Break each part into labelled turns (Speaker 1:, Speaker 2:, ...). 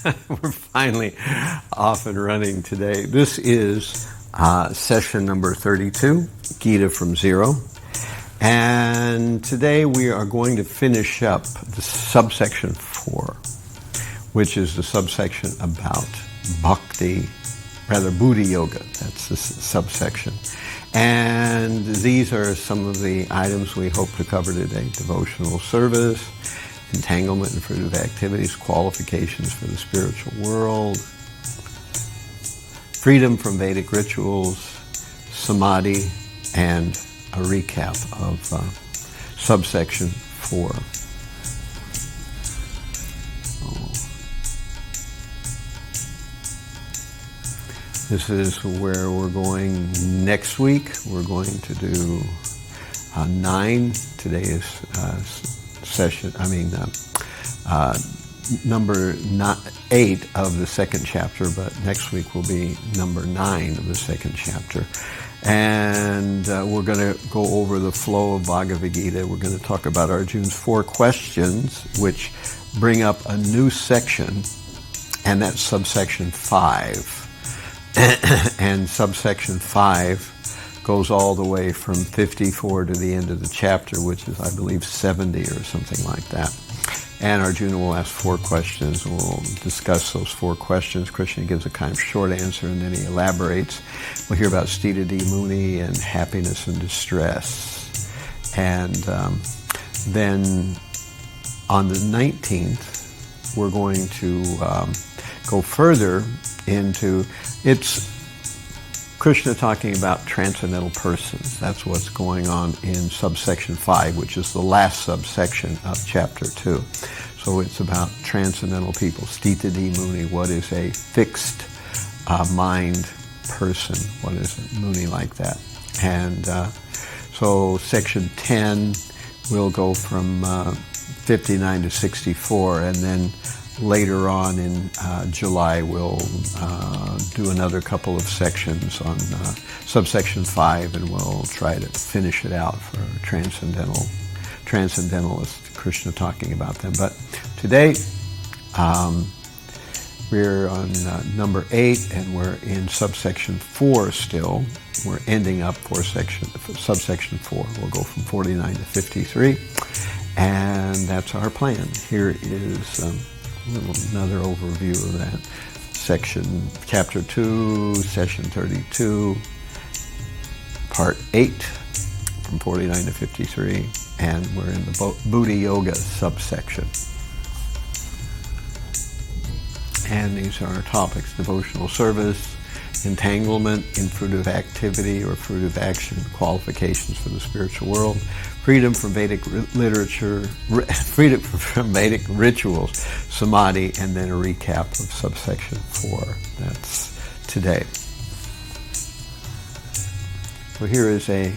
Speaker 1: We're finally off and running today. This is session number 32, Gita from Zero. And today we are going to finish up the subsection 4, which is the subsection about Buddhi-Yoga. That's the subsection. And these are some of the items we hope to cover today: devotional service, entanglement and fruitive activities, qualifications for the spiritual world, freedom from Vedic rituals, samadhi, and a recap of subsection 4. This is where we're going next week. We're going to do 9. Today is number 8 of the second chapter, but next week will be number 9 of the second chapter. And we're going to go over the flow of Bhagavad Gita. We're going to talk about Arjuna's 4 questions, which bring up a new section, and that's subsection 5. And subsection 5 goes all the way from 54 to the end of the chapter, which is, I believe, 70 or something like that. And Arjuna will ask 4 questions, and we'll discuss those 4 questions. Krishna gives a kind of short answer, and then he elaborates. We'll hear about Stita Muni and happiness and distress. And then on the 19th, we're going to go further into, it's Krishna talking about transcendental persons. That's what's going on in subsection 5, which is the last subsection of chapter 2. So it's about transcendental people. Stita Muni, what is a fixed mind person? What is a Muni like that? And so section 10 will go from 59 to 64, and then later on in July, we'll do another couple of sections on subsection 5, and we'll try to finish it out for transcendentalists, Krishna talking about them. But today, we're on number 8, and we're in subsection 4 still. We're ending up for subsection 4. We'll go from 49 to 53, and that's our plan. Here is another overview of that section, chapter 2, session 32, part 8, from 49 to 53, and we're in the Buddhi-Yoga Sub-Section. And these are our topics: devotional service, entanglement in fruitive activity or fruitive action, qualifications for the spiritual world, freedom from Vedic literature, freedom from Vedic rituals, samadhi, and then a recap of subsection 4. That's today. So here is I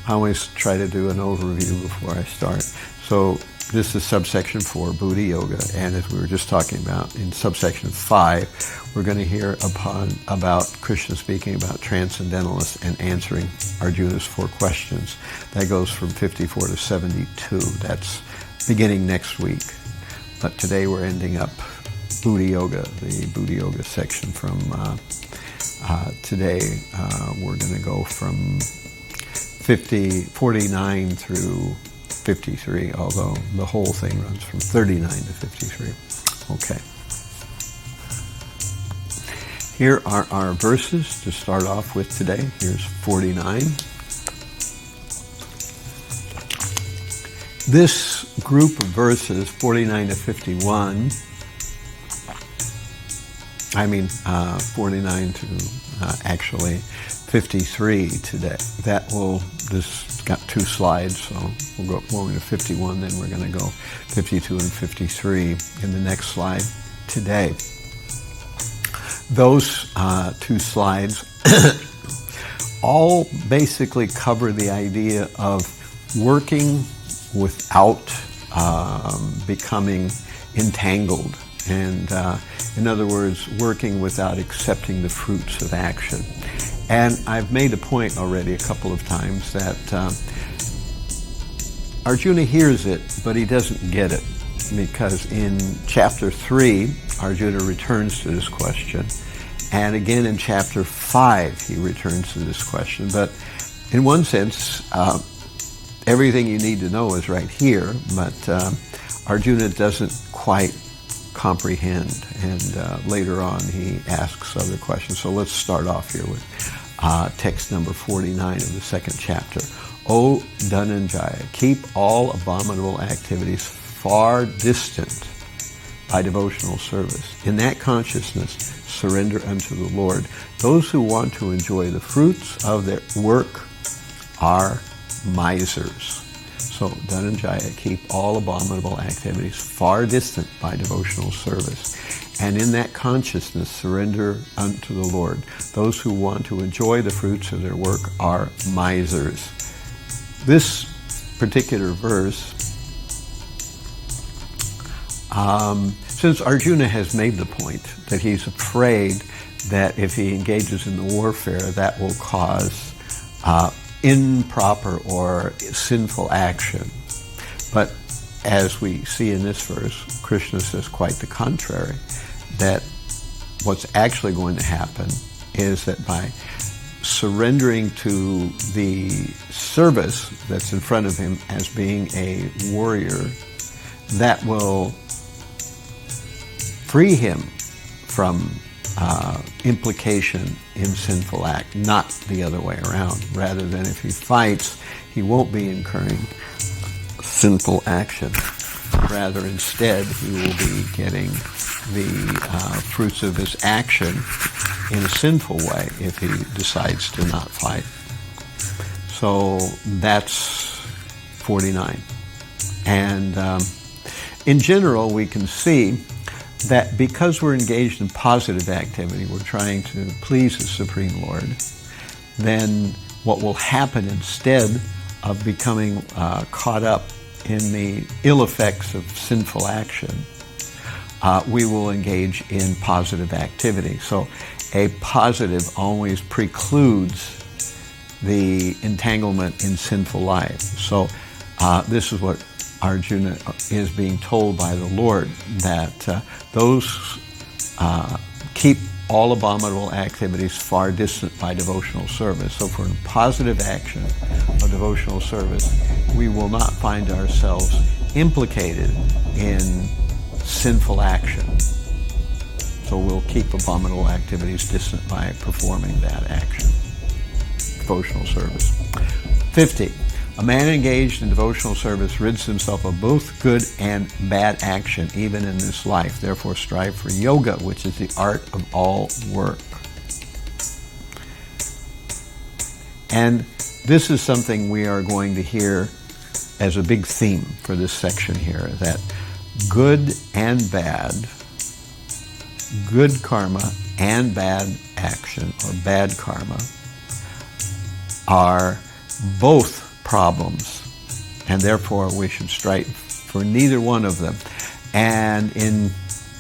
Speaker 1: always try to do an overview before I start. So this is subsection 4, Buddhi-Yoga, and as we were just talking about in subsection 5, we're going to hear about Krishna speaking about transcendentalists and answering Arjuna's 4 questions. That goes from 54 to 72. That's beginning next week. But today we're ending up Buddhi-Yoga, the Buddhi-Yoga section from today. We're going to go from 49 through 53, although the whole thing runs from 39 to 53. Okay. Here are our verses to start off with today. Here's 49. This group of verses, 49 to 51, 49 to actually 53 today. This got 2 slides, so we'll go going to 51, then we're going to go 52 and 53 in the next slide today. Those 2 slides all basically cover the idea of working without becoming entangled, and in other words, working without accepting the fruits of action. And I've made a point already a couple of times that Arjuna hears it, but he doesn't get it, because in chapter 3, Arjuna returns to this question. And again in chapter 5, he returns to this question. But in one sense, everything you need to know is right here, but Arjuna doesn't quite comprehend, and later on he asks other questions. So let's start off here with text number 49 of the second chapter. O Dhananjaya, keep all abominable activities far distant by devotional service. In that consciousness, surrender unto the Lord. Those who want to enjoy the fruits of their work are misers. So, Dhananjaya, keep all abominable activities far distant by devotional service. And in that consciousness, surrender unto the Lord. Those who want to enjoy the fruits of their work are misers. This particular verse, since Arjuna has made the point that he's afraid that if he engages in the warfare, that will cause improper or sinful action. But as we see in this verse, Krishna says quite the contrary, that what's actually going to happen is that by surrendering to the service that's in front of him as being a warrior, that will free him from implication in sinful act, not the other way around. Rather than if he fights, he won't be incurring sinful action. Rather, instead, he will be getting the fruits of his action in a sinful way if he decides to not fight. So that's 49. And in general, we can see that because we're engaged in positive activity, we're trying to please the Supreme Lord, then what will happen instead of becoming caught up in the ill effects of sinful action, we will engage in positive activity. So a positive always precludes the entanglement in sinful life. So this is what Arjuna is being told by the Lord, that those keep all abominable activities far distant by devotional service. So for a positive action of devotional service, we will not find ourselves implicated in sinful action. So we'll keep abominable activities distant by performing that action, devotional service. 50. A man engaged in devotional service rids himself of both good and bad action, even in this life. Therefore, strive for yoga, which is the art of all work. And this is something we are going to hear as a big theme for this section here, that good and bad, good karma and bad action, or bad karma, are both problems, and therefore we should strive for neither one of them. And in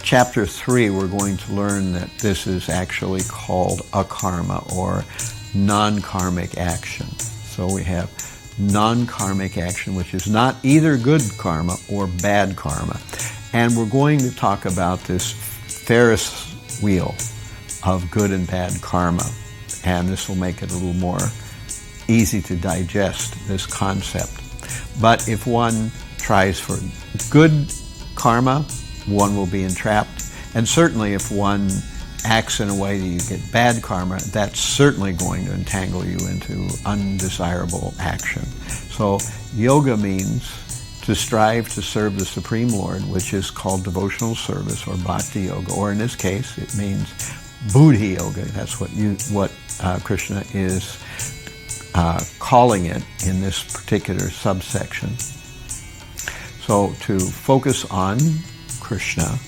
Speaker 1: chapter 3, we're going to learn that this is actually called akarma, or non-karmic action. So we have non-karmic action, which is not either good karma or bad karma. And we're going to talk about this Ferris wheel of good and bad karma, and this will make it a little more easy to digest, this concept. But if one tries for good karma, one will be entrapped. And certainly if one acts in a way that you get bad karma, that's certainly going to entangle you into undesirable action. So yoga means to strive to serve the Supreme Lord, which is called devotional service, or Bhakti-Yoga, or in this case it means Buddhi-Yoga. That's what Krishna is calling it in this particular subsection. So to focus on Krishna,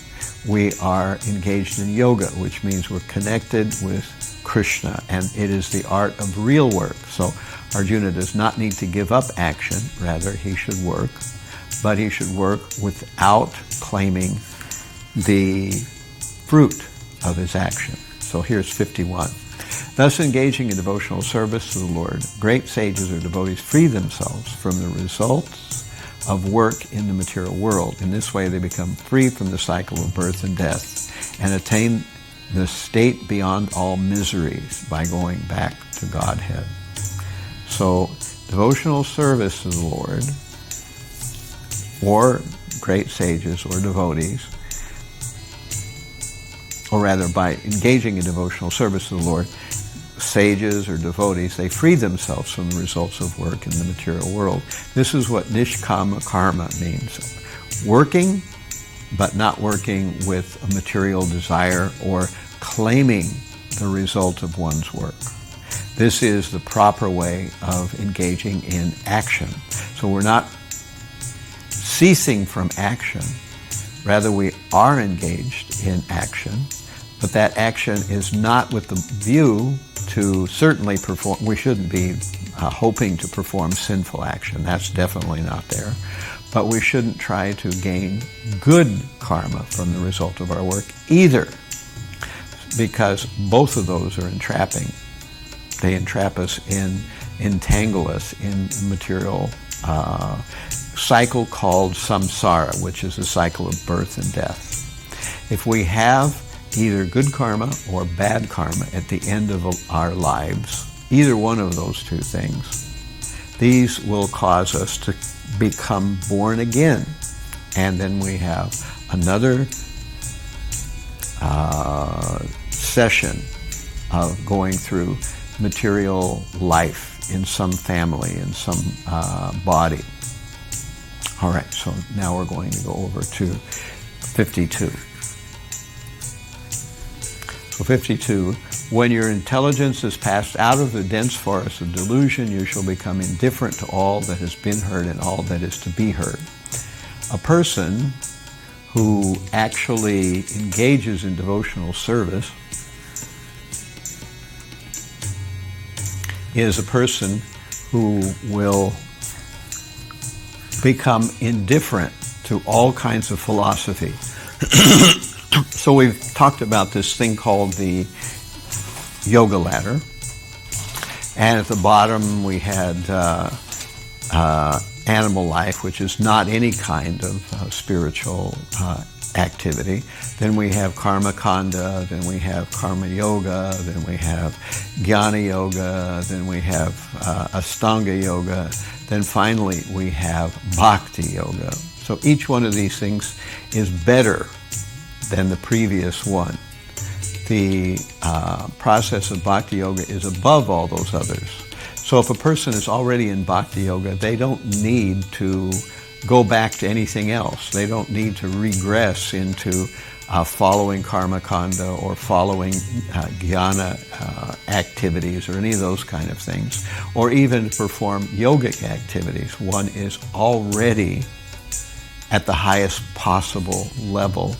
Speaker 1: we are engaged in yoga, which means we're connected with Krishna, and it is the art of real work. So Arjuna does not need to give up action, rather he should work, but he should work without claiming the fruit of his action. So here's 51. Thus, engaging in devotional service to the Lord, great sages or devotees free themselves from the results of work in the material world. In this way, they become free from the cycle of birth and death and attain the state beyond all miseries by going back to Godhead. So, devotional service to the Lord, or great sages or devotees, or rather by engaging in devotional service to the Lord, sages or devotees, they free themselves from the results of work in the material world. This is what nishkama karma means. Working, but not working with a material desire or claiming the result of one's work. This is the proper way of engaging in action. So we're not ceasing from action. Rather, we are engaged in action, but that action is not with the view to certainly perform. We shouldn't be hoping to perform sinful action. That's definitely not there. But we shouldn't try to gain good karma from the result of our work either, because both of those are entrapping. They entrap us entangle us in the material cycle called samsara, which is a cycle of birth and death. If we have either good karma or bad karma at the end of our lives, either one of those two things, these will cause us to become born again. And then we have another session of going through material life in some family, in some body. All right, so now we're going to go over to 52. So 52, when your intelligence is passed out of the dense forest of delusion, you shall become indifferent to all that has been heard and all that is to be heard. A person who actually engages in devotional service is a person who will become indifferent to all kinds of philosophy. So we've talked about this thing called the yoga ladder, and at the bottom we had animal life, which is not any kind of spiritual activity. Then we have karma kanda, then we have karma yoga, then we have jnana yoga, then we have ashtanga yoga, then finally we have bhakti yoga. So each one of these things is better than the previous one. The process of bhakti yoga is above all those others. So if a person is already in bhakti yoga, they don't need to go back to anything else. They don't need to regress into following karma kanda or following jnana activities or any of those kind of things, or even perform yogic activities. One is already at the highest possible level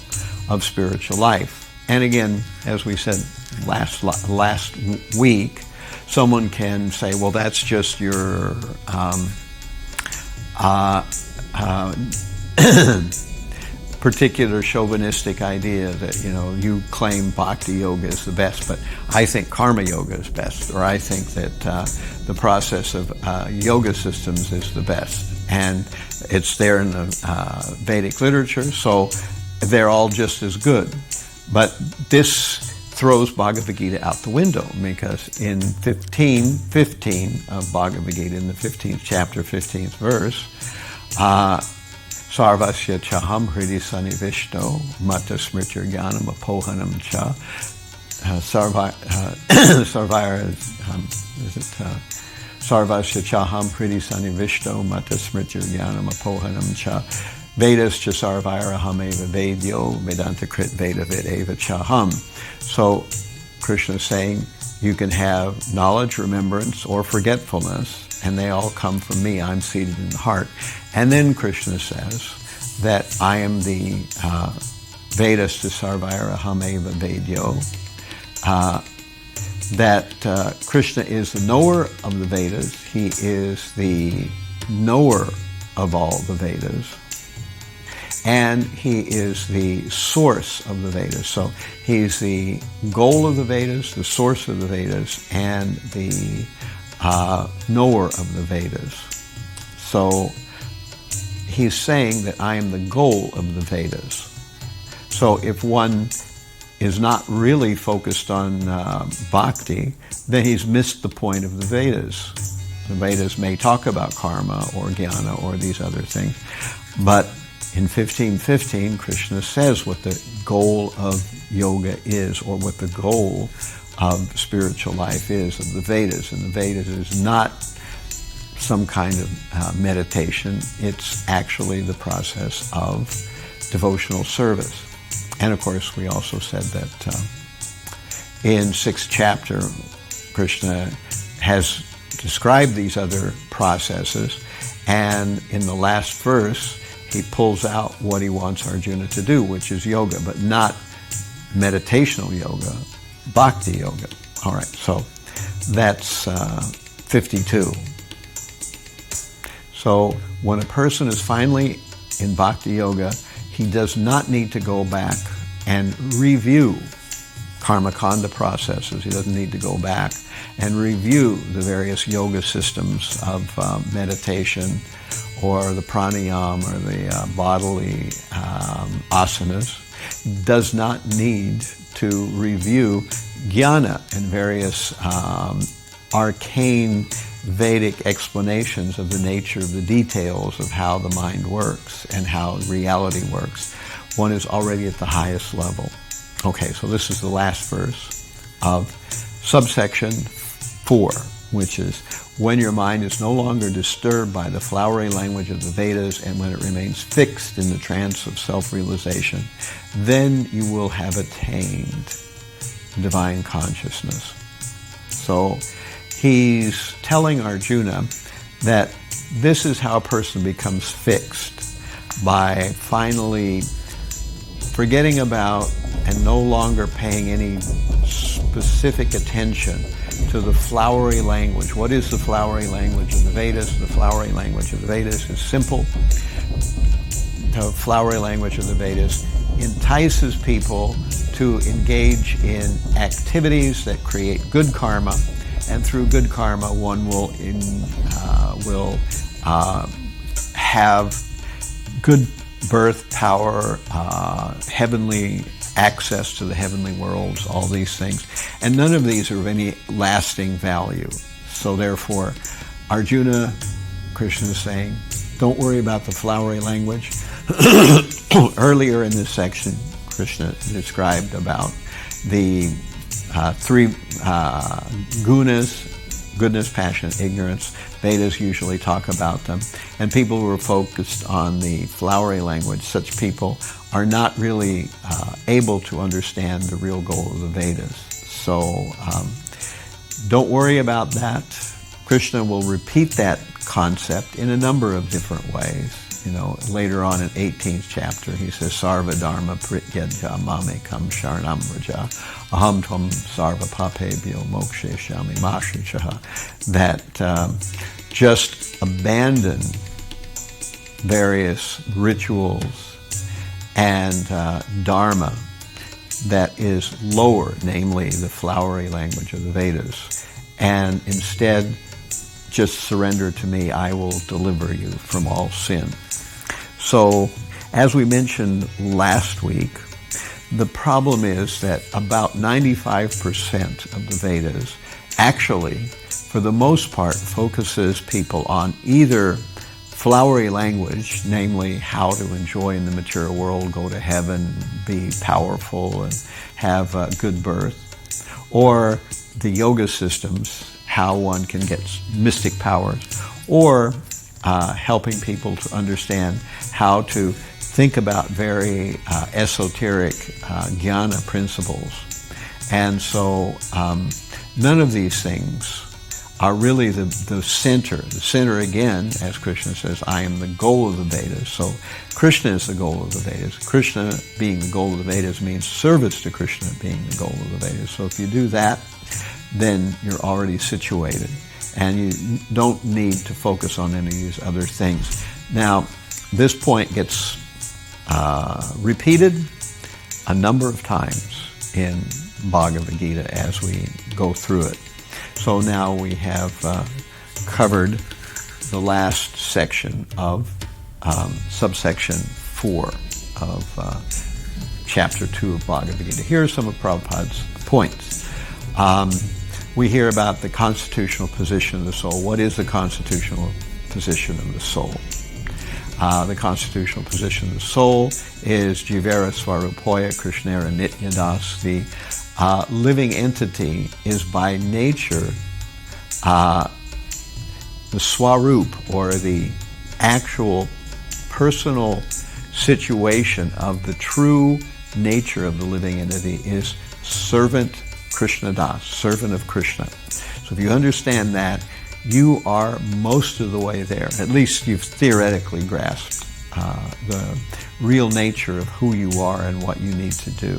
Speaker 1: of spiritual life. And again, as we said last week, someone can say, well, that's just your particular chauvinistic idea that, you claim bhakti yoga is the best, but I think karma yoga is best, or I think that the process of yoga systems is the best. And it's there in the Vedic literature, so they're all just as good. But this throws Bhagavad Gita out the window, because in 15 of Bhagavad Gita, in the 15th chapter, 15th verse, Sarvasya chaham hridi sanivishto mata smritir jnanam apohanam cha Sarvasya chaham hridi sanivishto mata smritir jnanam apohanam cha Vedas cha sarvairaham eva vedyo vedanta krit veda vedeva chaham. So Krishna is saying you can have knowledge, remembrance, or forgetfulness, and they all come from me. I'm seated in the heart. And then Krishna says that I am the Vedas to sarvairaham eva vedyo, that Krishna is the knower of the Vedas. He is the knower of all the Vedas. And he is the source of the Vedas. So he's the goal of the Vedas, the source of the Vedas, and the knower of the Vedas. So he's saying that I am the goal of the Vedas. So if one is not really focused on bhakti, then he's missed the point of the Vedas. The Vedas may talk about karma or jnana or these other things, but in 15:15, Krishna says what the goal of yoga is, or what the goal of spiritual life is of the Vedas. And the Vedas is not some kind of meditation. It's actually the process of devotional service. And of course, we also said that in 6th chapter, Krishna has described these other processes, and in the last verse, he pulls out what he wants Arjuna to do, which is yoga, but not meditational yoga, Bhakti-Yoga. All right, so that's 52. So when a person is finally in Bhakti-Yoga, he does not need to go back and review karma-kanda processes. He doesn't need to go back and review the various yoga systems of meditation, or the pranayama, or the bodily asanas. Does not need to review jnana and various arcane Vedic explanations of the nature of the details of how the mind works and how reality works. One is already at the highest level. Okay, so this is the last verse of subsection 4, which is, when your mind is no longer disturbed by the flowery language of the Vedas, and when it remains fixed in the trance of self-realization, then you will have attained divine consciousness. So he's telling Arjuna that this is how a person becomes fixed, by finally forgetting about and no longer paying any specific attention to the flowery language. What is the flowery language of the Vedas? The flowery language of the Vedas is simple. The flowery language of the Vedas entices people to engage in activities that create good karma, and through good karma, one will have good birth, power, heavenly access to the heavenly worlds, all these things. And none of these are of any lasting value. So therefore, Arjuna, Krishna is saying, don't worry about the flowery language. Earlier in this section, Krishna described about the three gunas: goodness, passion, ignorance. Vedas usually talk about them. And people who are focused on the flowery language, such people are not really able to understand the real goal of the Vedas. So don't worry about that. Krishna will repeat that concept in a number of different ways. You know, later on in 18th chapter, he says, Sarva Dharma Prityajya Mamekam Sharanam Raja Aham Tvam Sarva Papebhyo Mokshe Shami Mashichaha. That just abandon various rituals and dharma that is lower, namely the flowery language of the Vedas, and instead just surrender to me, I will deliver you from all sin. So, as we mentioned last week, the problem is that about 95% of the Vedas actually, for the most part, focuses people on either flowery language, namely how to enjoy in the material world, go to heaven, be powerful, and have a good birth, or the yoga systems, how one can get mystic powers, or helping people to understand how to think about very esoteric jnana principles. And so none of these things are really the center. The center, again, as Krishna says, I am the goal of the Vedas. So Krishna is the goal of the Vedas. Krishna being the goal of the Vedas means service to Krishna being the goal of the Vedas. So if you do that, then you're already situated, and you don't need to focus on any of these other things. Now, this point gets repeated a number of times in Bhagavad Gita as we go through it. So now we have covered the last section of subsection 4 of chapter 2 of Bhagavad Gita. Here are some of Prabhupada's points. We hear about the constitutional position of the soul. What is the constitutional position of the soul? The constitutional position of the soul is Jivara Svarupoya Krishnera Nityadas. The living entity is by nature the Swarup, or the actual personal situation of the true nature of the living entity, is servant Krishna Das, servant of Krishna. So if you understand that, you are most of the way there. At least you've theoretically grasped the real nature of who you are and what you need to do.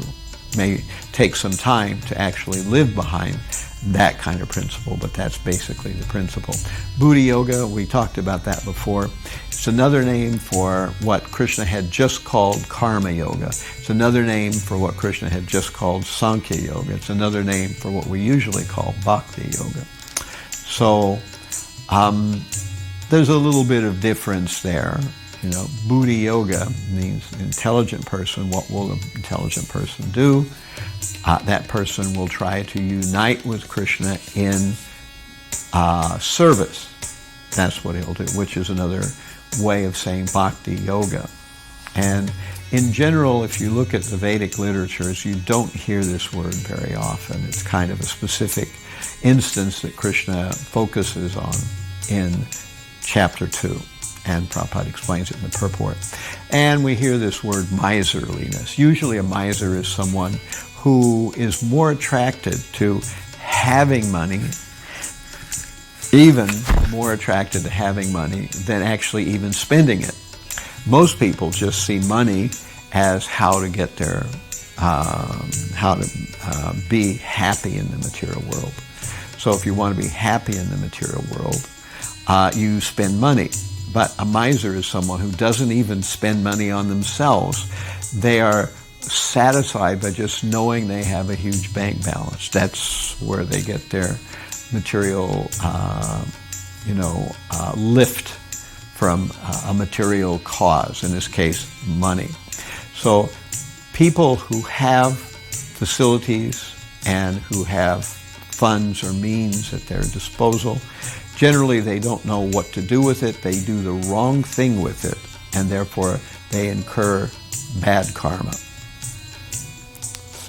Speaker 1: It may take some time to actually live behind that kind of principle, but that's basically the principle. Buddhi-Yoga, we talked about that before. It's another name for what Krishna had just called Karma Yoga. It's another name for what Krishna had just called Sankhya Yoga. It's another name for what we usually call Bhakti-Yoga. So there's a little bit of difference there. You know, Buddhi-Yoga means intelligent person. What will an intelligent person do? That person will try to unite with Krishna in service. That's what he'll do, which is another way of saying Bhakti-Yoga. And in general, if you look at the Vedic literatures, you don't hear this word very often. It's kind of a specific instance that Krishna focuses on in chapter 2. And Prabhupada explains it in the purport. And we hear this word miserliness. Usually a miser is someone who is more attracted to having money, even more attracted to having money than actually even spending it. Most people just see money as how to get their, be happy in the material world. So if you want to be happy in the material world, you spend money. But a miser is someone who doesn't even spend money on themselves. They are satisfied by just knowing they have a huge bank balance. That's where they get their material, lift from a material cause, in this case, money. So people who have facilities and who have funds or means at their disposal, generally they don't know what to do with it. They do the wrong thing with it, and therefore they incur bad karma.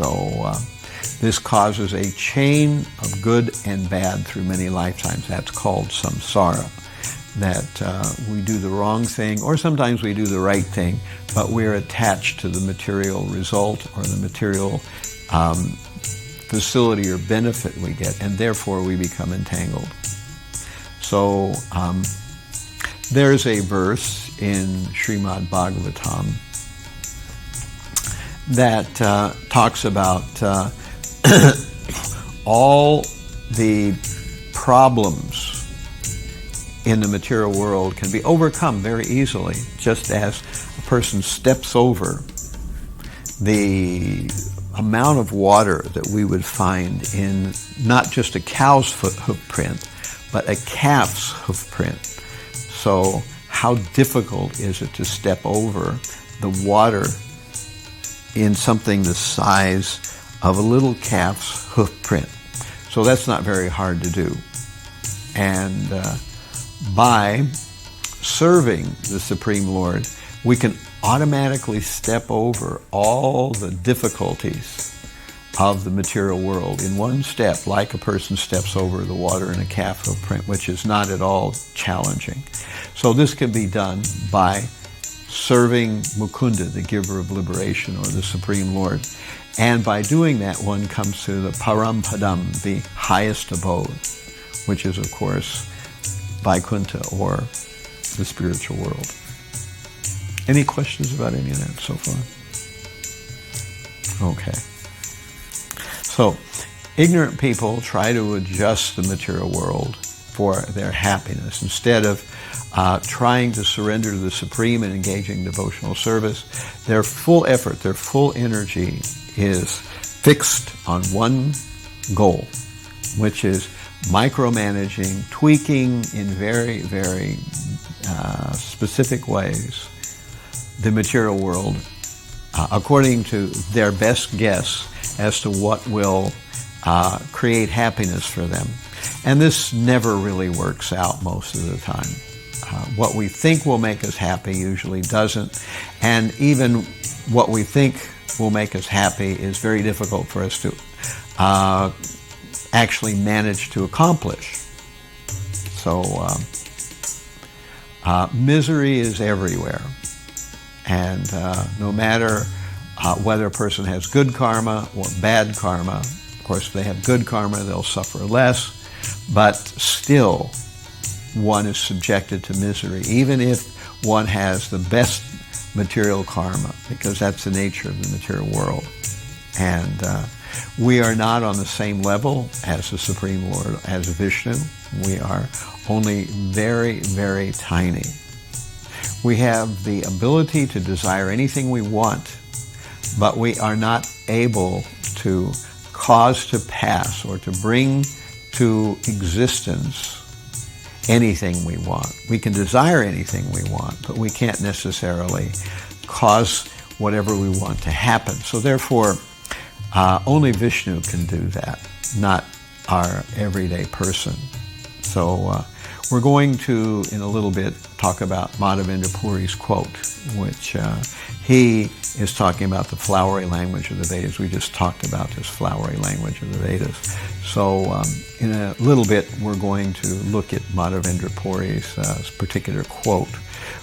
Speaker 1: So this causes a chain of good and bad through many lifetimes. That's called samsara. That we do the wrong thing, or sometimes we do the right thing, but we're attached to the material result or the material facility or benefit we get, and therefore we become entangled. So there's a verse in Srimad Bhagavatam that talks about all the problems in the material world can be overcome very easily, just as a person steps over the amount of water that we would find in not just a cow's hoofprint, but a calf's hoofprint. So how difficult is it to step over the water in something the size of a little calf's hoofprint? So that's not very hard to do. And by serving the Supreme Lord, we can automatically step over all the difficulties of the material world in one step, like a person steps over the water in a calf hoofprint, which is not at all challenging. So this can be done by serving Mukunda, the giver of liberation, or the Supreme Lord. And by doing that, one comes to the Parampadam, the highest abode, which is, of course, Vaikuntha, or the spiritual world. Any questions about any of that so far? Okay. So, ignorant people try to adjust the material world for their happiness. Instead of trying to surrender to the Supreme and engaging devotional service, their full effort, their full energy is fixed on one goal, which is micromanaging, tweaking in very, very specific ways the material world according to their best guess as to what will create happiness for them. And this never really works out most of the time. What we think will make us happy usually doesn't, and even what we think will make us happy is very difficult for us to actually manage to accomplish. So misery is everywhere, and no matter whether a person has good karma or bad karma, of course if they have good karma they'll suffer less, but still one is subjected to misery, even if one has the best material karma, because that's the nature of the material world. And we are not on the same level as the Supreme Lord, as Vishnu. We are only very, very tiny. We have the ability to desire anything we want, but we are not able to cause to pass or to bring to existence anything we want. We can desire anything we want, but we can't necessarily cause whatever we want to happen. So therefore, only Vishnu can do that, not our everyday person. So we're going to, in a little bit, talk about Madhavendra Puri's quote, which he is talking about the flowery language of the Vedas. We just talked about this flowery language of the Vedas. So in a little bit, we're going to look at Madhavendra Puri's particular quote,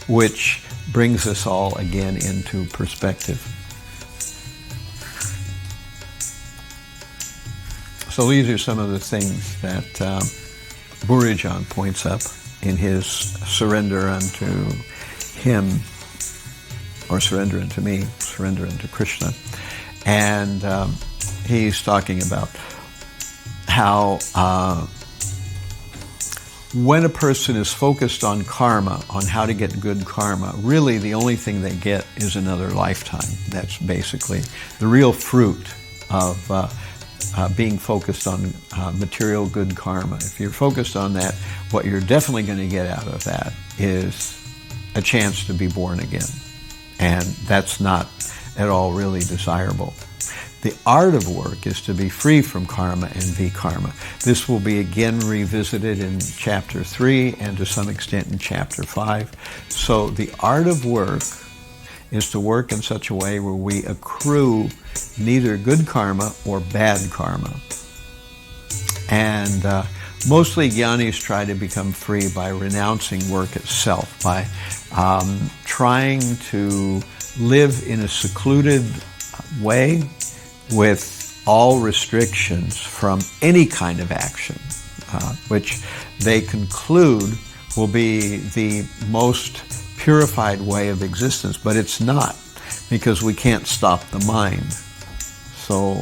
Speaker 1: which brings us all again into perspective. So these are some of the things that Burijan points up in his surrender unto him, or surrender unto me, surrender unto Krishna. And he's talking about how when a person is focused on karma, on how to get good karma, really the only thing they get is another lifetime. That's basically the real fruit of being focused on material good karma. If you're focused on that, what you're definitely going to get out of that is a chance to be born again. And that's not at all really desirable. The art of work is to be free from karma and vikarma. This will be again revisited in Chapter 3 and to some extent in Chapter 5. So the art of work is to work in such a way where we accrue neither good karma or bad karma. And mostly jnanis try to become free by renouncing work itself, by trying to live in a secluded way with all restrictions from any kind of action, which they conclude will be the most purified way of existence, but it's not, because we can't stop the mind. So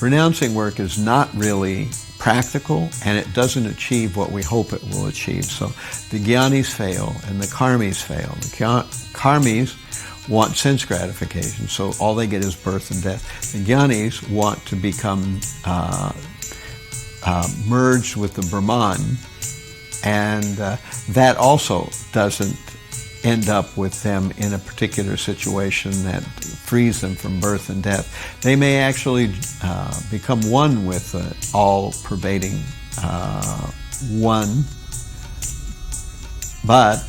Speaker 1: renouncing work is not really practical, and it doesn't achieve what we hope it will achieve. So the jnanis fail and the karmis fail. The karmis want sense gratification, so all they get is birth and death. The jnanis want to become merged with the Brahman, and that also doesn't end up with them in a particular situation that frees them from birth and death. They may actually become one with all-pervading one, but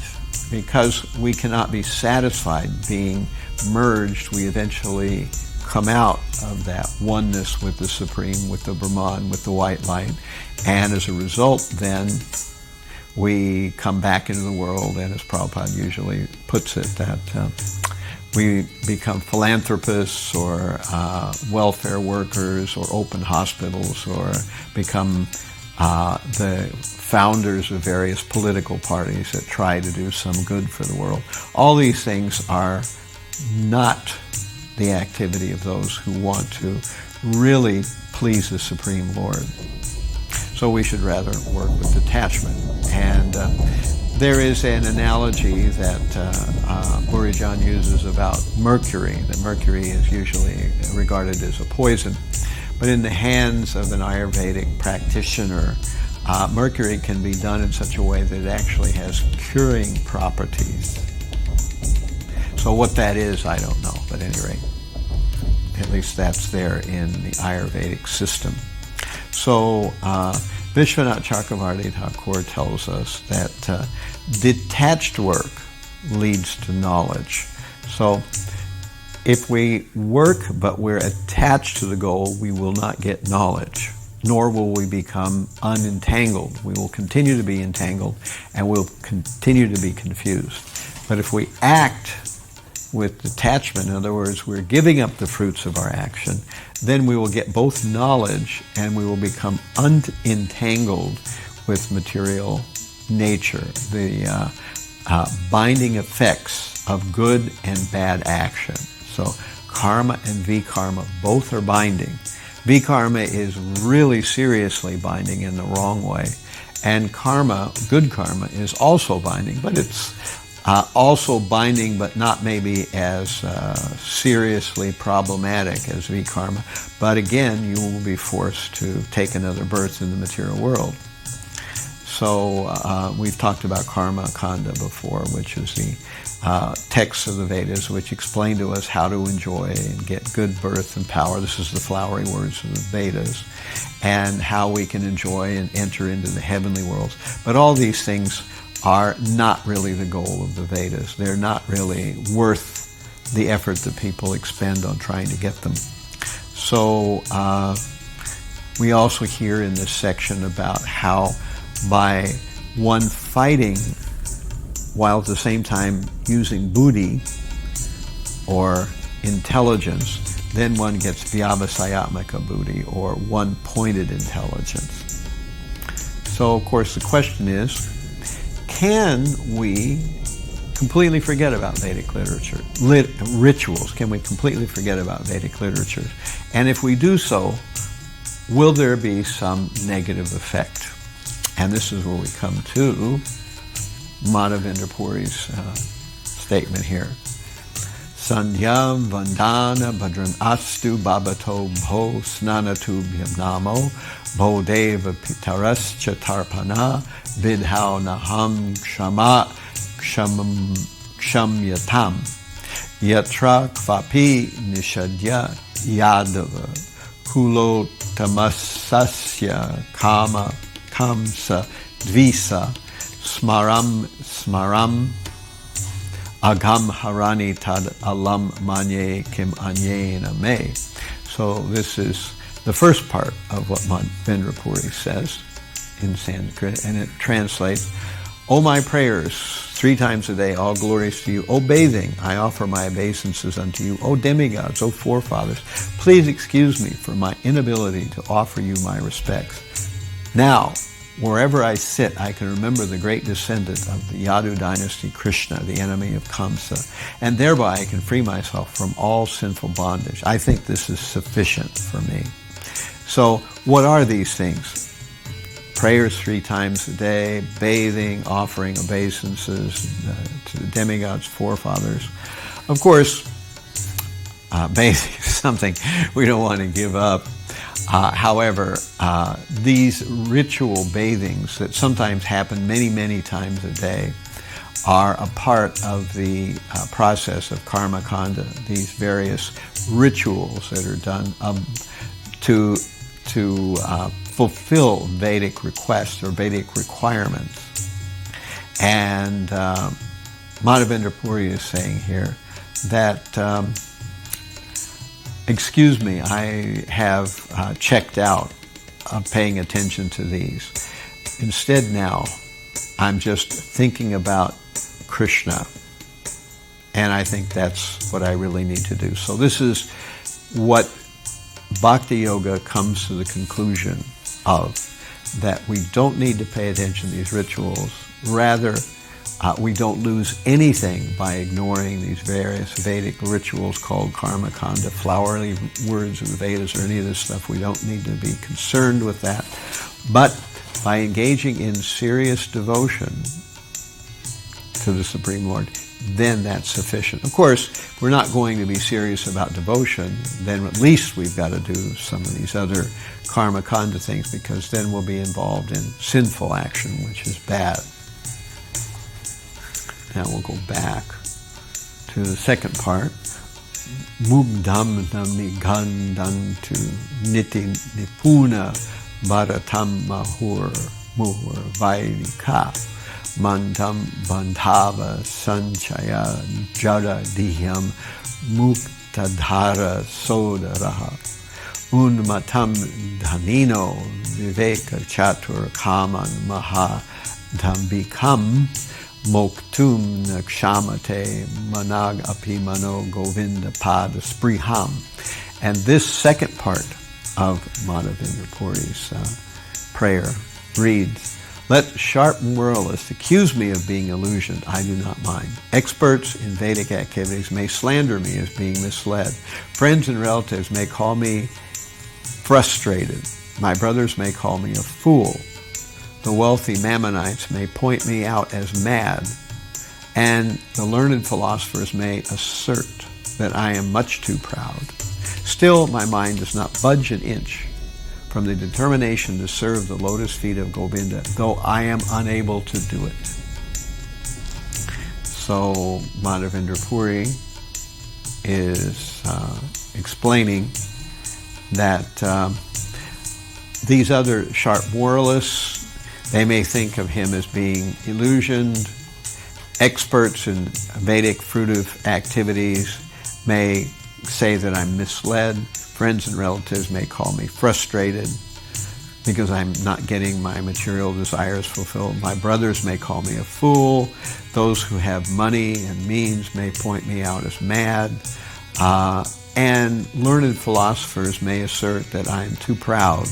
Speaker 1: because we cannot be satisfied being merged, we eventually come out of that oneness with the Supreme, with the Brahman, with the white light, and as a result then we come back into the world, and as Prabhupada usually puts it, that we become philanthropists or welfare workers or open hospitals, or become the founders of various political parties that try to do some good for the world. All these things are not the activity of those who want to really please the Supreme Lord. So we should rather work with detachment. And there is an analogy that Burijan uses about mercury, that mercury is usually regarded as a poison. But in the hands of an Ayurvedic practitioner, mercury can be done in such a way that it actually has curing properties. So what that is, I don't know, but at any rate. At least that's there in the Ayurvedic system. So Vishwanath Chakravarti Thakur tells us that detached work leads to knowledge. So if we work but we're attached to the goal, we will not get knowledge, nor will we become unentangled. We will continue to be entangled and we'll continue to be confused. But if we act with detachment, in other words, we're giving up the fruits of our action, then we will get both knowledge and we will become unentangled with material nature, the binding effects of good and bad action. So karma and vikarma both are binding. Vikarma is really seriously binding in the wrong way. And karma, good karma, is also binding, but it's also binding, but not maybe as seriously problematic as vikarma. But again, you will be forced to take another birth in the material world. So we've talked about karma kanda before, which is the texts of the Vedas, which explain to us how to enjoy and get good birth and power. This is the flowery words of the Vedas, and how we can enjoy and enter into the heavenly worlds. But all these things are not really the goal of the Vedas. They're not really worth the effort that people expend on trying to get them. So we also hear in this section about how by one fighting while at the same time using buddhi or intelligence, then one gets vyavasayatmaka buddhi, or one-pointed intelligence. So of course the question is, can we completely forget about Vedic literature, rituals? Can we completely forget about Vedic literature? And if we do so, will there be some negative effect? And this is where we come to Madhavendra Puri's statement here. Sandhyam Vandana Bhadran Astu Babato Bho Snanatubhyam Namo Bho Deva Pitarascha Tarpana Vidhau Naham Kshamyatam Yatra Kvapi Nishadya Yadava Kulo Tamasasya Kama Kamsa Dvisa Smaram Agam Harani Tad Alam Manye Kim Anyena Me. So this is the first part of what Madhavendra Puri says in Sanskrit, and it translates, O my prayers, 3 times a day, all glories to you. O bathing, I offer my obeisances unto you. O demigods, O forefathers, please excuse me for my inability to offer you my respects. Now, wherever I sit, I can remember the great descendant of the Yadu dynasty, Krishna, the enemy of Kamsa, and thereby I can free myself from all sinful bondage. I think this is sufficient for me. So, what are these things? Prayers 3 times a day, bathing, offering obeisances to the demigods, forefathers. Of course, bathing is something we don't want to give up. However, these ritual bathings that sometimes happen many, many times a day are a part of the process of karma kanda, these various rituals that are done to fulfill Vedic requests or Vedic requirements. And Madhavendra Puri is saying here that excuse me, I have checked out of paying attention to these. Instead now, I'm just thinking about Krishna. And I think that's what I really need to do. So this is what Bhakti-Yoga comes to the conclusion of, that we don't need to pay attention to these rituals. Rather, we don't lose anything by ignoring these various Vedic rituals called karma kanda, flowery words of the Vedas, or any of this stuff. We don't need to be concerned with that. But by engaging in serious devotion to the Supreme Lord, then that's sufficient. Of course, if we're not going to be serious about devotion, then at least we've got to do some of these other karma kanda things, because then we'll be involved in sinful action, which is bad. Now we'll go back to the second part. mugdam nigandantu niti nipuna bharatam mahur vainika mandam bandhava sanchaya jara diham muktadhara sodaraha unmatam dhanino viveka chatur kaman maha dhambikam moktum nakshamate manag apimano govinda pada spriham. And this second part of Madhavendra Puri's prayer reads, let sharp moralists accuse me of being illusioned, I do not mind. Experts in Vedic activities may slander me as being misled. Friends and relatives may call me frustrated. My brothers may call me a fool. The wealthy Mammonites may point me out as mad. And the learned philosophers may assert that I am much too proud. Still, my mind does not budge an inch from the determination to serve the lotus feet of Govinda, though I am unable to do it. So Madhavendra Puri is explaining that these other sharp moralists, they may think of him as being illusioned. Experts in Vedic fruitive activities may say that I'm misled. Friends and relatives may call me frustrated because I'm not getting my material desires fulfilled. My brothers may call me a fool. Those who have money and means may point me out as mad. And learned philosophers may assert that I am too proud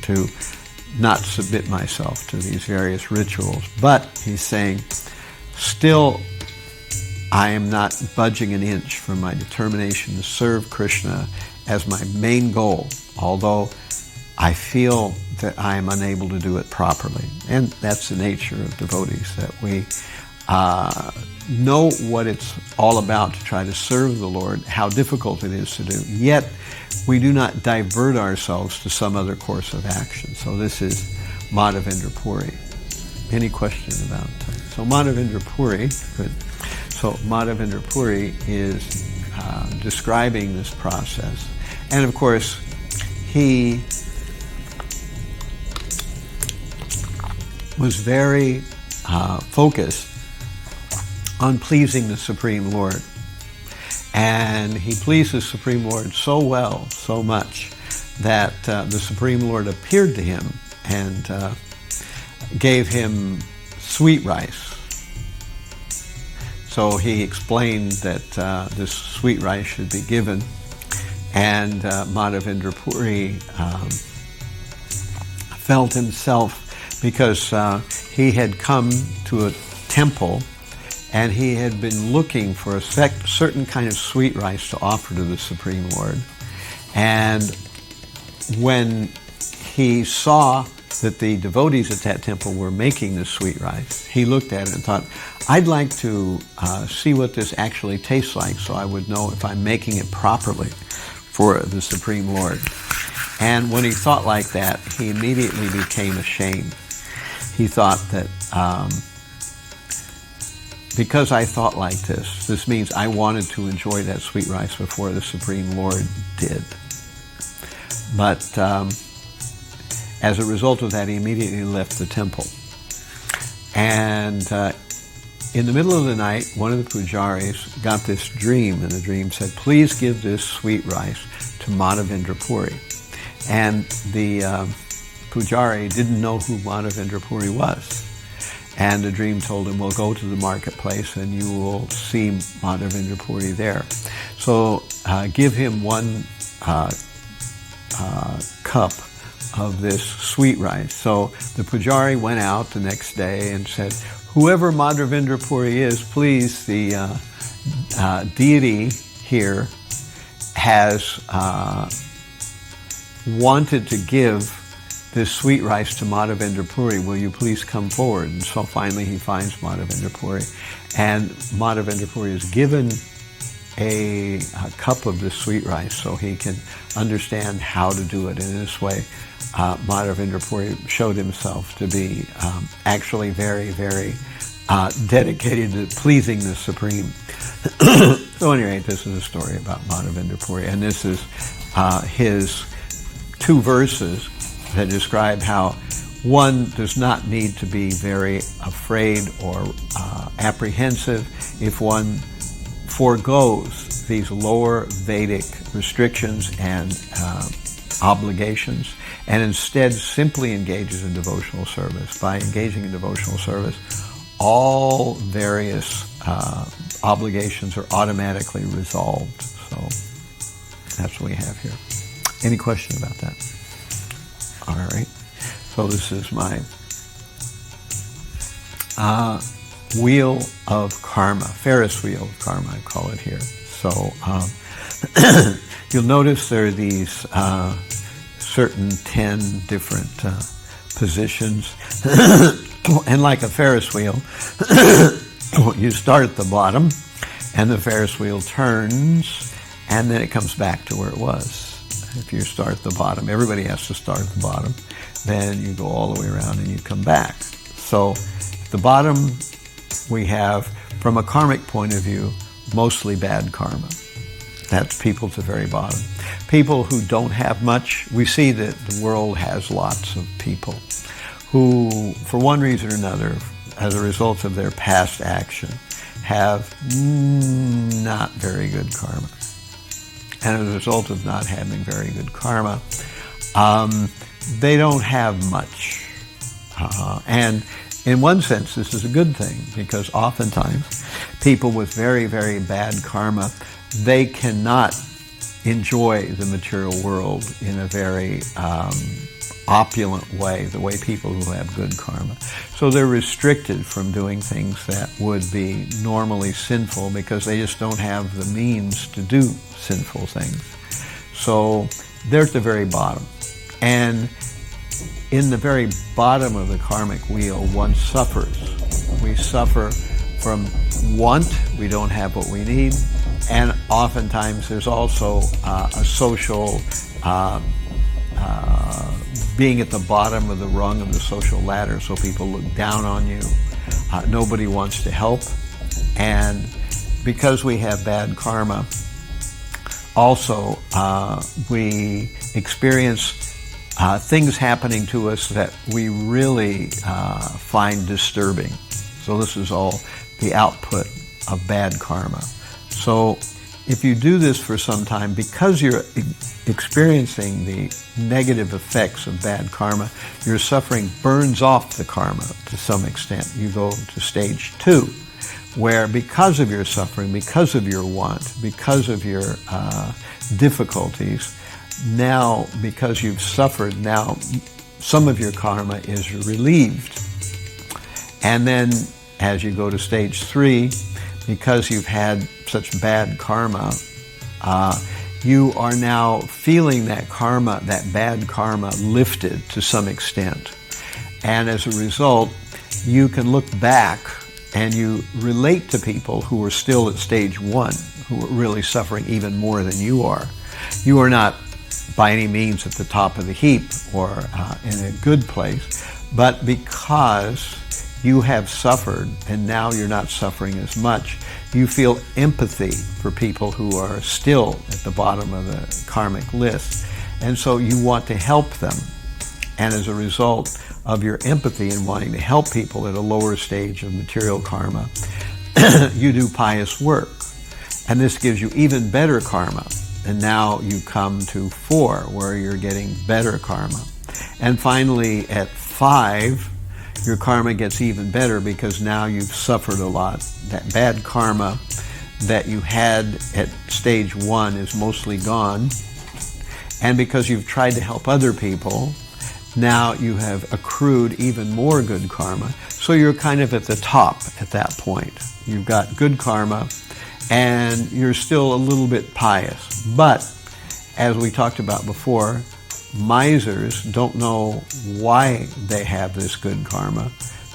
Speaker 1: to not submit myself to these various rituals. But he's saying, still, I am not budging an inch from my determination to serve Krishna as my main goal, although I feel that I am unable to do it properly. And that's the nature of devotees, that we know what it's all about to try to serve the Lord, how difficult it is to do, yet we do not divert ourselves to some other course of action. So this is Madhavendra Puri. Any question about that? So Madhavendra Puri, good. So Madhavendra Puri is describing this process. And of course, he was very focused on pleasing the Supreme Lord. And he pleased the Supreme Lord so well, so much, that the Supreme Lord appeared to him and gave him sweet rice. So he explained that this sweet rice should be given, and Madhavendra Puri felt himself, because he had come to a temple and he had been looking for a certain kind of sweet rice to offer to the Supreme Lord. And when he saw that the devotees at that temple were making this sweet rice, he looked at it and thought, I'd like to see what this actually tastes like, so I would know if I'm making it properly for the Supreme Lord. And when he thought like that, he immediately became ashamed. He thought that because I thought like this means I wanted to enjoy that sweet rice before the Supreme Lord did. But as a result of that, he immediately left the temple. And in the middle of the night, one of the pujaris got this dream, and the dream said, please give this sweet rice to Madhavendra Puri. And the pujari didn't know who Madhavendra Puri was. And the dream told him, well, go to the marketplace and you will see Madhavendra Puri there. So give him one cup of this sweet rice. So the pujari went out the next day and said, whoever Madhavendra Puri is, please, the deity here has wanted to give this sweet rice to Madhavendra Puri. Will you please come forward? And so finally he finds Madhavendra Puri. And Madhavendra Puri is given a cup of this sweet rice so he can understand how to do it. And in this way, Madhavendra Puri showed himself to be actually very, very dedicated to pleasing the Supreme. So anyway, this is a story about Madhavendra Puri, and this is his 2 verses that describe how one does not need to be very afraid or apprehensive if one forgoes these lower Vedic restrictions and obligations, and instead simply engages in devotional service. By engaging in devotional service, all various obligations are automatically resolved. So that's what we have here. Any question about that? All right. So this is my wheel of karma, Ferris wheel of karma, I call it here. So you'll notice there are these certain 10 different positions. And like a Ferris wheel, you start at the bottom, and the Ferris wheel turns, and then it comes back to where it was. If you start at the bottom, everybody has to start at the bottom. Then you go all the way around and you come back. So at the bottom, we have, from a karmic point of view, mostly bad karma. That's people at the very bottom. People who don't have much. We see that the world has lots of people who, for one reason or another, as a result of their past action, have not very good karma. And as a result of not having very good karma, they don't have much. And in one sense, this is a good thing, because oftentimes people with very, very bad karma, they cannot enjoy the material world in a very opulent way, the way people who have good karma. So they're restricted from doing things that would be normally sinful because they just don't have the means to do sinful things. So they're at the very bottom. And in the very bottom of the karmic wheel, one suffers. We suffer from want, we don't have what we need, and oftentimes there's also a social being at the bottom of the rung of the social ladder, so people look down on you. Nobody wants to help. And because we have bad karma, also we experience things happening to us that we really find disturbing. So this is all the output of bad karma. So if you do this for some time, because you're experiencing the negative effects of bad karma, your suffering burns off the karma to some extent. You go to stage 2, where because of your suffering, because of your want, because of your difficulties, now, because you've suffered, now some of your karma is relieved. And then as you go to stage 3, because you've had such bad karma, you are now feeling that karma, that bad karma, lifted to some extent. And as a result, you can look back and you relate to people who are still at stage 1, who are really suffering even more than you are. You are not by any means at the top of the heap or in a good place, but because you have suffered and now you're not suffering as much, you feel empathy for people who are still at the bottom of the karmic list. And so you want to help them. And as a result of your empathy and wanting to help people at a lower stage of material karma, you do pious work. And this gives you even better karma. And now you come to 4, where you're getting better karma. And finally, at 5, your karma gets even better because now you've suffered a lot. That bad karma that you had at stage 1 is mostly gone. And because you've tried to help other people, now you have accrued even more good karma. So you're kind of at the top at that point. You've got good karma, and you're still a little bit pious. But, as we talked about before, misers don't know why they have this good karma.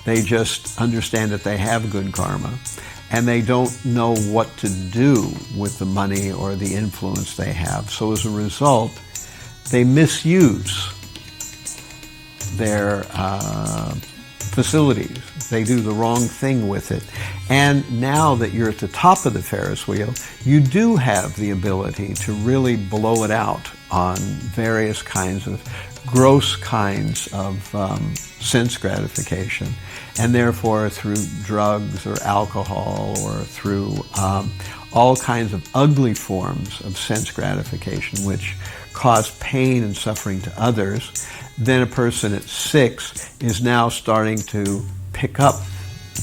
Speaker 1: They just understand that they have good karma, and they don't know what to do with the money or the influence they have. So as a result, they misuse their facilities. They do the wrong thing with it. And now that you're at the top of the Ferris wheel, you do have the ability to really blow it out on various kinds of gross kinds of sense gratification, and therefore through drugs or alcohol or through all kinds of ugly forms of sense gratification which cause pain and suffering to others. Then a person at 6 is now starting to pick up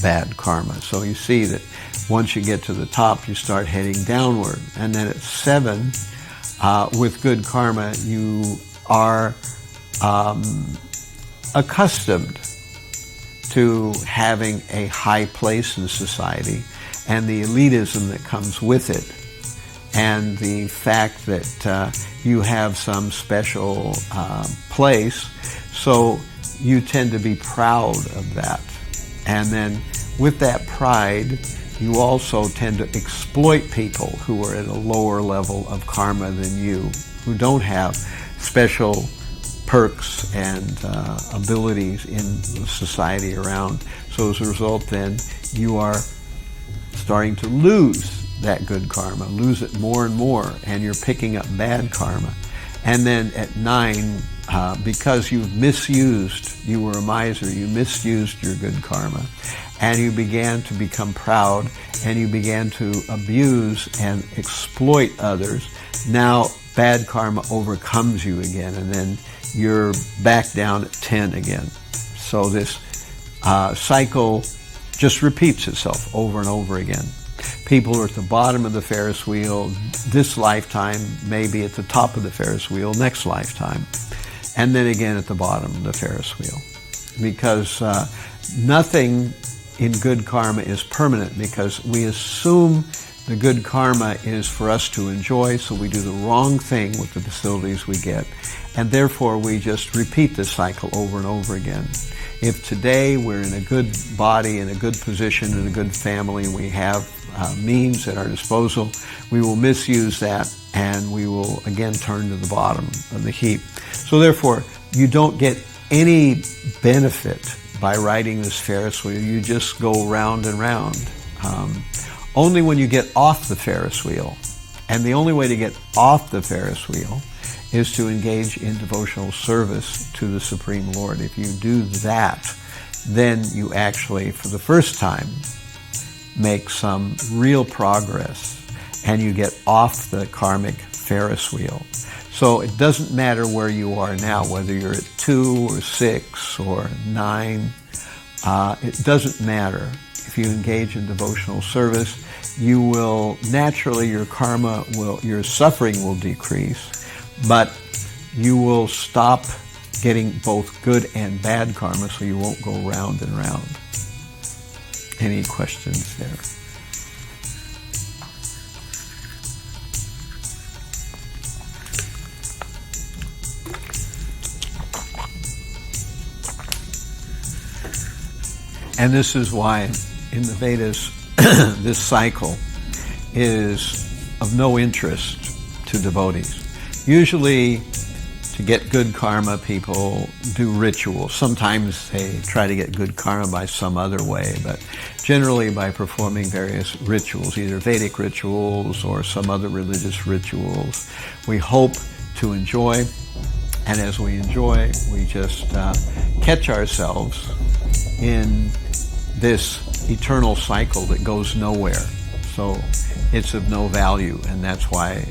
Speaker 1: bad karma. So you see that once you get to the top, you start heading downward. And then at 7, with good karma, you are accustomed to having a high place in society and the elitism that comes with it, and the fact that you have some special place, so you tend to be proud of that. And then with that pride, you also tend to exploit people who are at a lower level of karma than you, who don't have special perks and abilities in society around. So as a result, then, you are starting to lose that good karma, lose it more and more, and you're picking up bad karma. And then at 9, because you've misused, you were a miser, you misused your good karma, and you began to become proud, and you began to abuse and exploit others. Now bad karma overcomes you again, and then you're back down at 10 again. So this cycle just repeats itself over and over again. People are at the bottom of the Ferris wheel this lifetime, maybe at the top of the Ferris wheel next lifetime, and then again at the bottom of the Ferris wheel. Because nothing in good karma is permanent, because we assume the good karma is for us to enjoy, so we do the wrong thing with the facilities we get, and therefore we just repeat this cycle over and over again. If today we're in a good body, in a good position, in a good family, and we have means at our disposal, we will misuse that, and we will again turn to the bottom of the heap. So therefore, you don't get any benefit by riding this Ferris wheel. You just go round and round. Only when you get off the Ferris wheel, and the only way to get off the Ferris wheel is to engage in devotional service to the Supreme Lord. If you do that, then you actually, for the first time, make some real progress, and you get off the karmic Ferris wheel. So it doesn't matter where you are now, whether you're at 2 or 6 or 9, it doesn't matter. If you engage in devotional service, you will naturally, your karma will, your suffering will decrease, but you will stop getting both good and bad karma, so you won't go round and round. Any questions there? And this is why in the Vedas this cycle is of no interest to devotees. Usually, to get good karma, people do rituals. Sometimes they try to get good karma by some other way, but generally by performing various rituals, either Vedic rituals or some other religious rituals. We hope to enjoy, and as we enjoy, we just catch ourselves in this eternal cycle that goes nowhere. So it's of no value, and that's why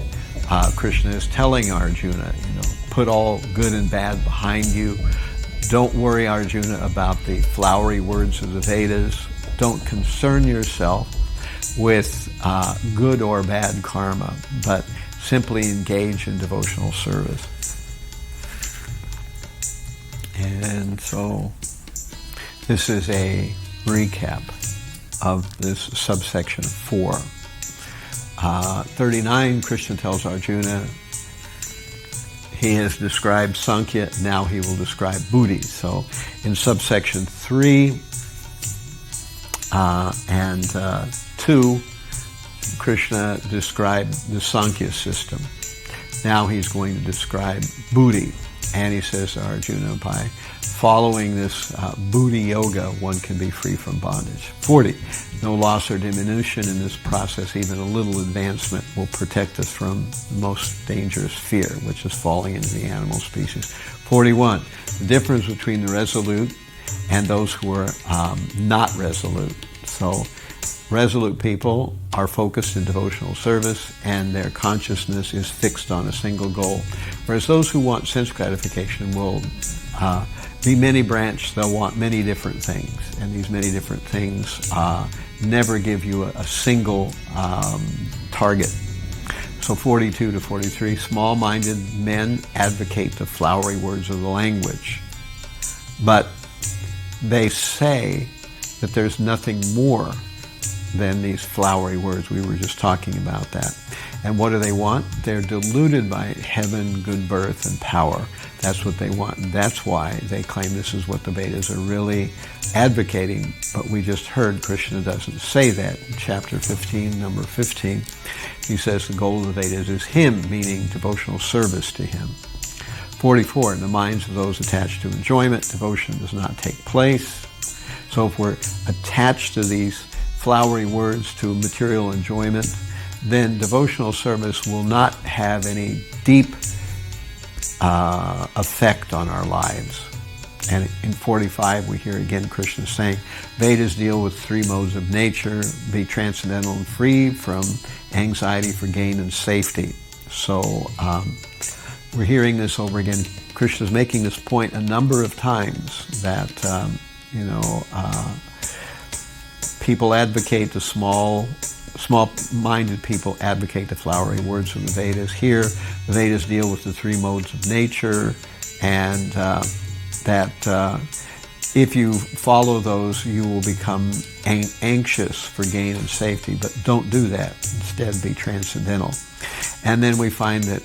Speaker 1: Krishna is telling Arjuna, put all good and bad behind you. Don't worry, Arjuna, about the flowery words of the Vedas. Don't concern yourself with good or bad karma, but simply engage in devotional service. And so this is a recap of this subsection 4. 39, Krishna tells Arjuna, he has described Sankhya, now he will describe Buddhi. So in subsection 3 and 2, Krishna described the Sankhya system. Now he's going to describe Buddhi. And he says to Arjuna, by following this Buddhi-Yoga, one can be free from bondage. 40, no loss or diminution in this process, even a little advancement will protect us from the most dangerous fear, which is falling into the animal species. 41, the difference between the resolute and those who are not resolute. So resolute people are focused in devotional service and their consciousness is fixed on a single goal. Whereas those who want sense gratification will be many-branched. They'll want many different things. And these many different things never give you a single target. So 42 to 43, small-minded men advocate the flowery words of the language. But they say that there's nothing more than these flowery words. We were just talking about that. And what do they want? They're deluded by heaven, good birth, and power. That's what they want. And that's why they claim this is what the Vedas are really advocating. But we just heard Krishna doesn't say that. In chapter 15, number 15, he says the goal of the Vedas is him, meaning devotional service to him. 44, in the minds of those attached to enjoyment, devotion does not take place. So if we're attached to these flowery words, to material enjoyment, then devotional service will not have any deep effect on our lives. And in 45, we hear again Krishna saying, Vedas deal with three modes of nature, be transcendental and free from anxiety for gain and safety. So we're hearing this over again. Krishna's making this point a number of times that, people advocate the small-minded people advocate the flowery words of the Vedas. Here, the Vedas deal with the three modes of nature, and that if you follow those, you will become anxious for gain and safety, but don't do that. Instead, be transcendental. And then we find that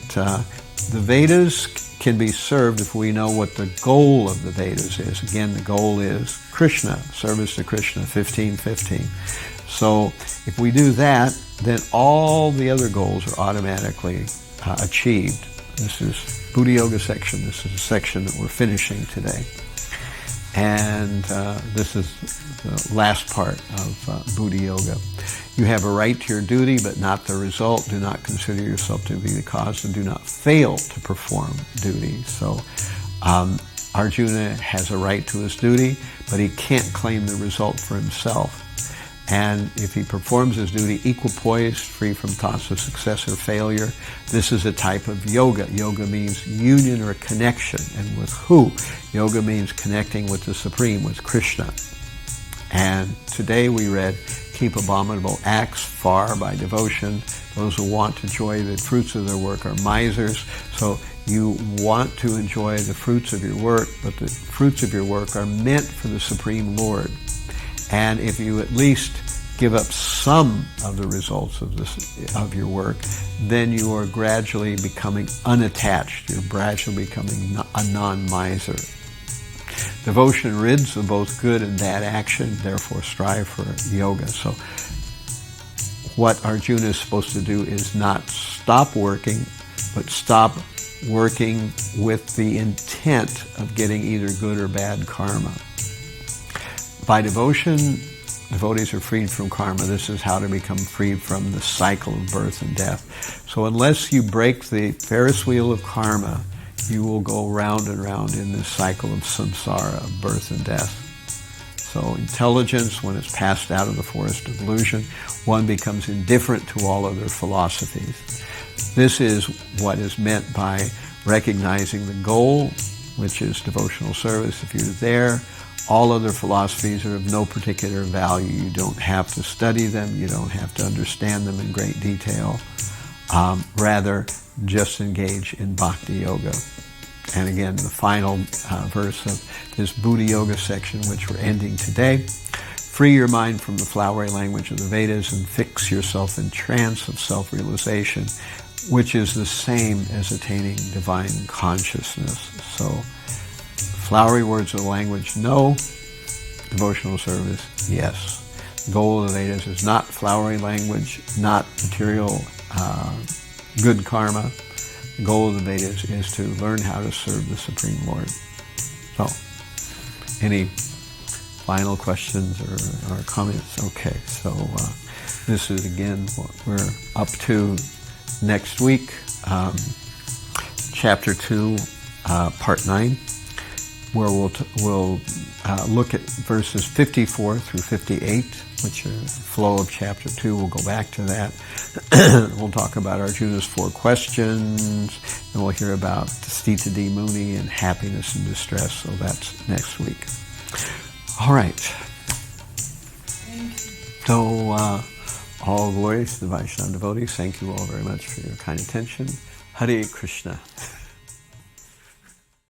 Speaker 1: the Vedas can be served if we know what the goal of the Vedas is. Again, the goal is Krishna, service to Krishna, 15:15. So if we do that, then all the other goals are automatically achieved. This is Buddhi-Yoga section. This is a section that we're finishing today. And this is the last part of Buddhi-Yoga. You have a right to your duty, but not the result. Do not consider yourself to be the cause, and do not fail to perform duty. So Arjuna has a right to his duty, but he can't claim the result for himself. And if he performs his duty equipoised, free from thoughts of success or failure, this is a type of yoga. Yoga means union or connection. And with who? Yoga means connecting with the Supreme, with Krishna. And today we read, keep abominable acts far by devotion. Those who want to enjoy the fruits of their work are misers. So you want to enjoy the fruits of your work, but the fruits of your work are meant for the Supreme Lord. And if you at least give up some of the results of your work, then you are gradually becoming unattached. You're gradually becoming a non-miser. Devotion rids of both good and bad action, therefore strive for yoga. So what Arjuna is supposed to do is not stop working, but stop working with the intent of getting either good or bad karma. By devotion, devotees are freed from karma. This is how to become freed from the cycle of birth and death. So unless you break the Ferris wheel of karma, you will go round and round in this cycle of samsara, of birth and death. So intelligence, when it's passed out of the forest of illusion, one becomes indifferent to all other philosophies. This is what is meant by recognizing the goal, which is devotional service. If you're there, all other philosophies are of no particular value. You don't have to study them. You don't have to understand them in great detail. Rather, just engage in Bhakti-Yoga. And again, the final verse of this Buddhi-Yoga section, which we're ending today. Free your mind from the flowery language of the Vedas and fix yourself in trance of self-realization, which is the same as attaining divine consciousness. So, flowery words of the language, no. Devotional service, yes. The goal of the Vedas is not flowery language, not material good karma, The goal of the Vedas is to learn how to serve the Supreme Lord. So, any final questions or comments? Okay, so this is again what we're up to next week. Chapter 2, Part 9, where we'll look at verses 54 through 58, which are the flow of Chapter 2. We'll go back to that. We'll talk about Arjuna's 4 questions, and we'll hear about Stita D. Muni and happiness and distress. So that's next week. All right. So, all glories to the Vaishnava devotees. Thank you all very much for your kind attention. Hare Krishna.